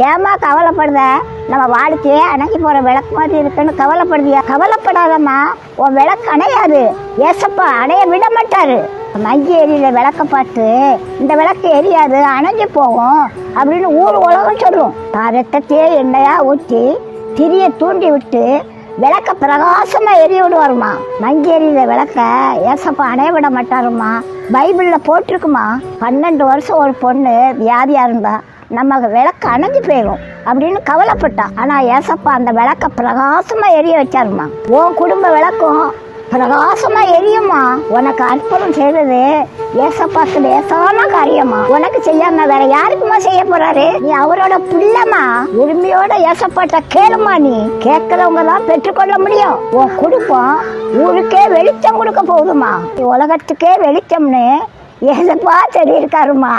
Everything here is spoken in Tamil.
ஏமா கவலைப்படுத? நம்ம வாழ்க்கையே அணைஞ்சி போற விளக்கு மாதிரி இருக்குன்னு கவலைப்படுதியா? கவலைப்படாதம்மா, உன் விளக்கு அணையாது. ஏசப்பா அணைய விட மாட்டாரு. மங்கி எரியிற விளக்க பார்த்து இந்த விளக்கு எரியாது, அணைஞ்சு போகும் அப்படின்னு ஊர் உலகம் சொல்லும். ரத்தத்தையே எண்ணெயா ஊற்றி திரிய தூண்டி விட்டு விளக்க பிரகாசமா எரிய விடுவாருமா. மங்கி எரியிற விளக்க ஏசப்பா அணைய விட மாட்டாருமா. பைபிள்ல போட்டிருக்குமா, 12 வருஷம் ஒரு பொண்ணு வியாதியா இருந்தா நம்ம விளக்கு அணைஞ்சு போயிடும் அப்படின்னு கவலைப்பட்டான். ஆனா ஏசப்பா அந்த விளக்க பிரகாசமா எரிய வச்சாருமா. உன் குடும்ப விளக்கும் பிரகாசமா எரியுமா. உனக்கு அற்புதம் செய்தது ஏசப்பாக்கு லேசான காரியமா. உனக்கு செய்யாம வேற யாருக்குமா செய்ய போறாரு? நீ அவரோட பிள்ளைமா. உரிமையோட ஏசப்பாட்ட கேளுமா. நீ கேட்கறவங்க தான் பெற்றுக்கொள்ள முடியும். உன் குடும்பம் ஊருக்கே வெளிச்சம் கொடுக்க போகுதுமா. உலகத்துக்கே வெளிச்சம்னு ஏசப்பா சொல்லியிருக்காருமா.